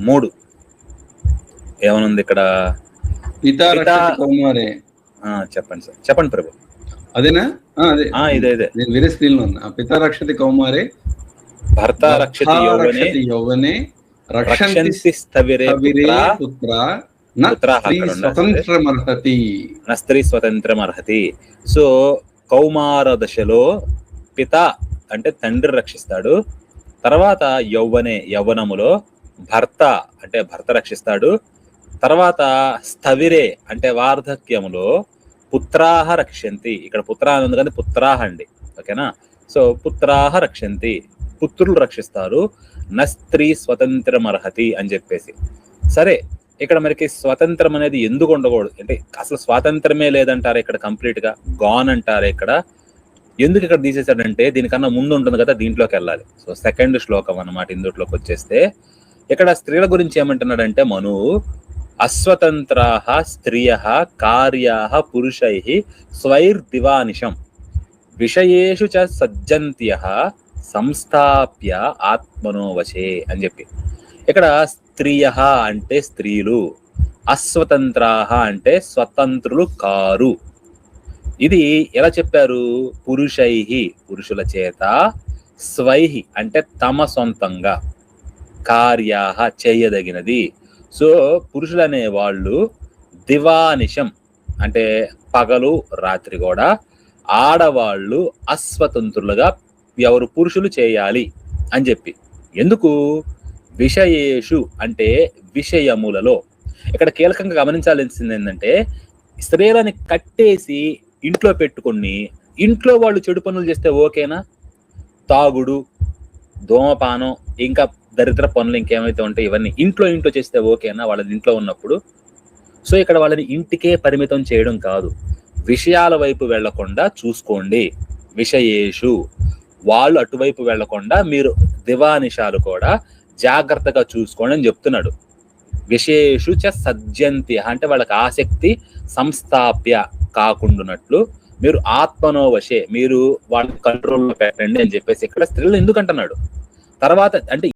3 ఏమనుంది ఇక్కడ? పితా రక్షతి కౌమారే. చెప్పండి సార్, చెప్పండి ప్రభు. అదేనా? అదే ఇదే నేను వేరే స్క్రీన్ లో ఉన్నా. పితా రక్షతి కౌమారే భర్త రక్షతి యౌవనే రక్షంతి స్థవిరే పుత్ర స్త్రీ స్వతంత్రమర్హతి. సో కౌమార దశలో పిత అంటే తండ్రి రక్షిస్తాడు. తర్వాత యవ్వనములో భర్త అంటే భర్త రక్షిస్తాడు. తర్వాత స్థవిరే అంటే వార్ధక్యములో పుత్రాహ రక్షంతి. ఇక్కడ పుత్ర అని ఉంది కానీ పుత్రాహ అండి, ఓకేనా? సో పుత్రాహ రక్షంతి, పుత్రులు రక్షిస్తారు. నస్త్రీ స్వతంత్రమర్హతి అని చెప్పేసి. సరే, ఇక్కడ మనకి స్వతంత్రం అనేది ఎందుకు ఉండకూడదు అంటే అసలు స్వాతంత్రమే లేదంటారు ఇక్కడ, కంప్లీట్ గా గాన్ అంటారు ఇక్కడ. ఎందుకు ఇక్కడ తీసేశాడంటే దీనికన్నా ముందు ఉంటుంది కదా, దీంట్లోకి వెళ్ళాలి. సో 2వ శ్లోకం అన్నమాట. ఇందులోకి వచ్చేస్తే ఇక్కడ స్త్రీల గురించి ఏమంటున్నాడంటే మను అస్వతంత్రాః స్త్రియః కార్యాః పురుషైః స్వైర్దివానిశం విషయేషు చ సజ్జంత్యః సంస్థాప్య ఆత్మనో వశే అని చెప్పి. ఇక్కడ స్త్రియః అంటే స్త్రీలు, అస్వతంత్రాః అంటే స్వతంత్రులు కారు. ఇది ఎలా చెప్పారు? పురుషైః పురుషుల చేత, స్వైహి అంటే తమ సొంతంగా, కార్యాః చేయదగినది. సో పురుషులు అనే వాళ్ళు దివానిశం అంటే పగలు రాత్రి కూడా ఆడవాళ్ళు అస్వతంత్రులుగా ఎవరు పురుషులు చేయాలి అని చెప్పి. ఎందుకు? విషయేషు అంటే విషయములలో. ఇక్కడ కీలకంగా గమనించాల్సింది ఏంటంటే స్త్రీలని కట్టేసి ఇంట్లో పెట్టుకుని ఇంట్లో వాళ్ళు చెడు పనులు చేస్తే ఓకేనా? తాగుడు, ధూమపానం, ఇంకా దరిద్ర పనులు ఇంకేమైతే ఉంటాయి ఇవన్నీ ఇంట్లో చేస్తే ఓకేనా వాళ్ళని ఇంట్లో ఉన్నప్పుడు? సో ఇక్కడ వాళ్ళని ఇంటికే పరిమితం చేయడం కాదు, విషయాల వైపు వెళ్లకుండా చూసుకోండి. విషయేషు వాళ్ళు అటువైపు వెళ్లకుండా మీరు దివానిషాలు కూడా జాగ్రత్తగా చూసుకోండి అని చెప్తున్నాడు. విషయేషు చ సజ్జంతి అంటే వాళ్ళకి ఆసక్తి సంస్థాప్య కాకుండానట్లు మీరు ఆత్మనో వశే మీరు వాళ్ళ కంట్రోల్లో పెట్టండి అని చెప్పేసి ఇక్కడ స్త్రీలు ఎందుకు అంటున్నాడు. తర్వాత అంటే